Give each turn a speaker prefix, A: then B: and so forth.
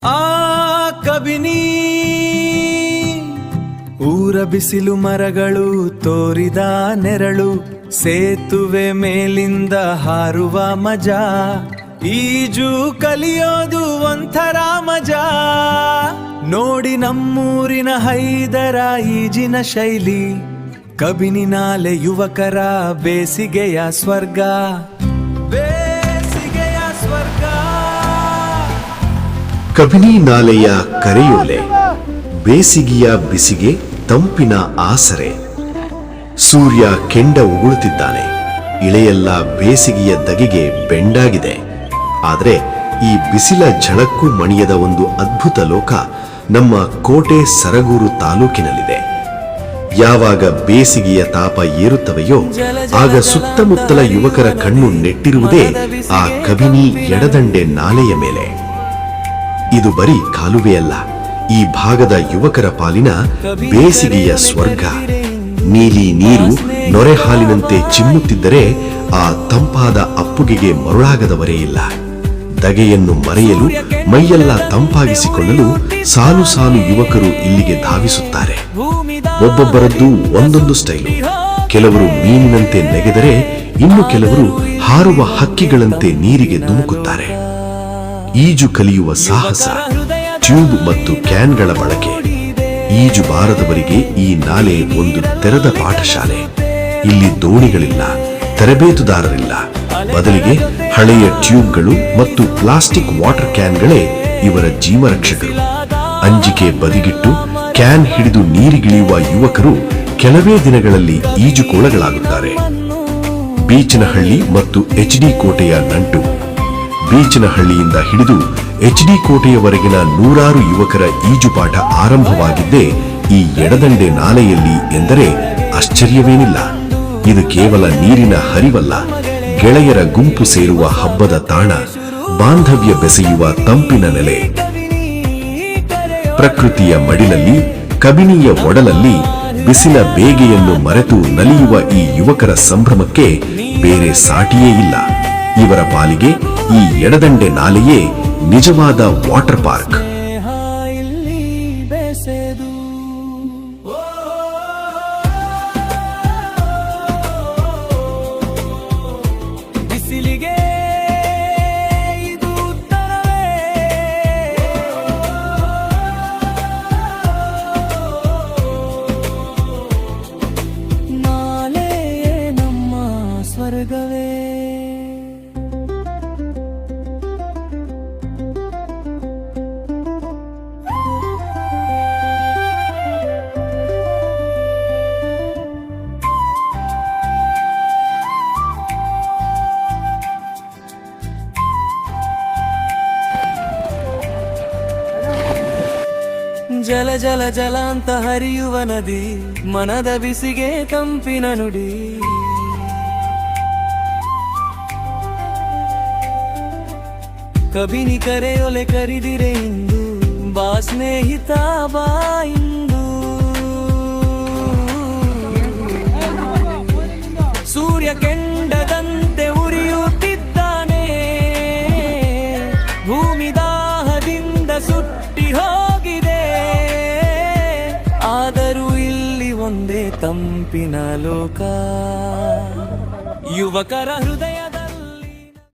A: ಆ ಕಬಿನಿ ಊರ ಬಿಸಿಲು ಮರಗಳು ತೋರಿದ ನೆರಳು ಸೇತುವೆ ಮೇಲಿಂದ ಹಾರುವ ಮಜಾ ಈಜು ಕಲಿಯೋದು ಒಂಥರ ಮಜಾ ನೋಡಿ ನಮ್ಮೂರಿನ ಹೈದರ ಈಜಿನ ಶೈಲಿ ಕಬಿನಿ ನಾಲೆ ಯುವಕರ ಬೇಸಿಗೆಯ ಸ್ವರ್ಗ ಬೇಸಿಗೆಯ ಸ್ವರ್ಗ
B: ಕಬಿನಿ ನಾಲೆಯ ಕರೆಯೋಲೆ ಬೇಸಿಗೆಯ ಬಿಸಿಗೆ ತಂಪಿನ ಆಸರೆ ಸೂರ್ಯ ಕೆಂಡ ಉಗುಳುತ್ತಿದ್ದಾನೆ ಇಳೆಯೆಲ್ಲ ಬೇಸಿಗೆಯ ದಗಿಗೆ ಬೆಂಡಾಗಿದೆ ಆದರೆ ಈ ಬಿಸಿಲ ಝಳಕ್ಕೂ ಮಣಿಯದ ಒಂದು ಅದ್ಭುತ ಲೋಕ ನಮ್ಮ ಕೋಟೆ ಸರಗೂರು ತಾಲೂಕಿನಲ್ಲಿದೆ ಯಾವಾಗ ಬೇಸಿಗೆಯ ತಾಪ ಏರುತ್ತವೆಯೋ ಆಗ ಸುತ್ತಮುತ್ತಲ ಯುವಕರ ಕಣ್ಣು ನೆಟ್ಟಿರುವುದೇ ಆ ಕಬಿನಿ ಎಡದಂಡೆ ನಾಲೆಯ ಮೇಲೆ ಇದು ಬರೀ ಕಾಲುವೆಯಲ್ಲ ಈ ಭಾಗದ ಯುವಕರ ಪಾಲಿನ ಬೇಸಿಗೆಯ ಸ್ವರ್ಗ ನೀಲಿ ನೀರು ನೊರೆ ಹಾಲಿನಂತೆ ಚಿಮ್ಮುತ್ತಿದ್ದರೆ ಆ ತಂಪಾದ ಅಪ್ಪುಗೆಗೆ ಮರುಳಾಗದವರೇ ಇಲ್ಲ ದಗೆಯನ್ನು ಮರೆಯಲು ಮೈಯೆಲ್ಲ ತಂಪಾಗಿಸಿಕೊಳ್ಳಲು ಸಾಲು ಸಾಲು ಯುವಕರು ಇಲ್ಲಿಗೆ ಧಾವಿಸುತ್ತಾರೆ ಒಬ್ಬೊಬ್ಬರದ್ದು ಒಂದೊಂದು ಸ್ಟೈಲು ಕೆಲವರು ಮೀನಿನಂತೆ ನೆಗೆದರೆ ಇನ್ನು ಕೆಲವರು ಹಾರುವ ಹಕ್ಕಿಗಳಂತೆ ನೀರಿಗೆ ಧುಮುಕುತ್ತಾರೆ ಈಜು ಕಲಿಯುವ ಸಾಹಸ ಟ್ಯೂಬ್ ಮತ್ತು ಕ್ಯಾನ್ಗಳ ಬಳಕೆ ಈಜು ಬಾರದವರಿಗೆ ಈ ನಾಲೆ ಒಂದು ತೆರೆದ ಪಾಠಶಾಲೆ ಇಲ್ಲಿ ದೋಣಿಗಳಿಲ್ಲ ತರಬೇತುದಾರರಿಲ್ಲ ಬದಲಿಗೆ ಹಳೆಯ ಟ್ಯೂಬ್ಗಳು ಮತ್ತು ಪ್ಲಾಸ್ಟಿಕ್ ವಾಟರ್ ಕ್ಯಾನ್ಗಳೇ ಇವರ ಜೀವರಕ್ಷಕರು ಅಂಜಿಕೆ ಬದಿಗಿಟ್ಟು ಕ್ಯಾನ್ ಹಿಡಿದು ನೀರಿಗಿಳಿಯುವ ಯುವಕರು ಕೆಲವೇ ದಿನಗಳಲ್ಲಿ ಈಜುಕೋಳಗಳಾಗುತ್ತಾರೆ ಬೀಚನಹಳ್ಳಿ ಮತ್ತು HD ಕೋಟೆಯ ನಂಟು ಬೀಚನಹಳ್ಳಿಯಿಂದ ಹಿಡಿದು HD ಕೋಟೆಯವರೆಗಿನ ನೂರಾರು ಯುವಕರ ಈಜುಪಾಠ ಆರಂಭವಾಗಿದ್ದೇ ಈ ಎಡದಂಡೆ ನಾಲೆಯಲ್ಲಿ ಎಂದರೆ ಆಶ್ಚರ್ಯವೇನಿಲ್ಲ ಇದು ಕೇವಲ ನೀರಿನ ಹರಿವಲ್ಲ ಗೆಳೆಯರ ಗುಂಪು ಸೇರುವ ಹಬ್ಬದ ತಾಣ ಬಾಂಧವ್ಯ ಬೆಸೆಯುವ ತಂಪಿನ ನೆಲೆ ಪ್ರಕೃತಿಯ ಮಡಿಲಲ್ಲಿ ಕಬಿನಿಯ ಒಡಲಲ್ಲಿ ಬಿಸಿಲ ಬೇಗೆಯನ್ನು ಮರೆತು ನಲಿಯುವ ಈ ಯುವಕರ ಸಂಭ್ರಮಕ್ಕೆ ಬೇರೆ ಸಾಟಿಯೇ ಇಲ್ಲ ಇವರ ಪಾಲಿಗೆ ಈ ಎಡದಂಡೆ ನಾಲೆಯೇ ನಿಜವಾದ ವಾಟರ್ ಪಾರ್ಕ್
A: ಸ್ವರ್ಗವೇ ಜಲ ಜಲ ಜಲ ಅಂತ ಹರಿಯುವ ನದಿ ಮನದ ಬಿಸಿಗೆ ತಂಪಿನ ನುಡಿ ಕಬಿನಿ ಕರೆಯೊಲೆ ಕರಿದಿರೆ ಇಂದು ಬಾ ಸ್ನೇಹಿತ ಬಾ ಇಂದು ಸೂರ್ಯ ಕೆಂಡದಂತೆ ಉರಿಯುತ್ತಿದ್ದಾನೆ ಭೂಮಿ ದಾಹದಿಂದ ಸುಟ್ಟಿ ಹೋಗಿದೆ ಆದರೂ ಇಲ್ಲಿ ಒಂದೇ ತಂಪಿನ ಲೋಕ ಯುವಕರ ಹೃದಯ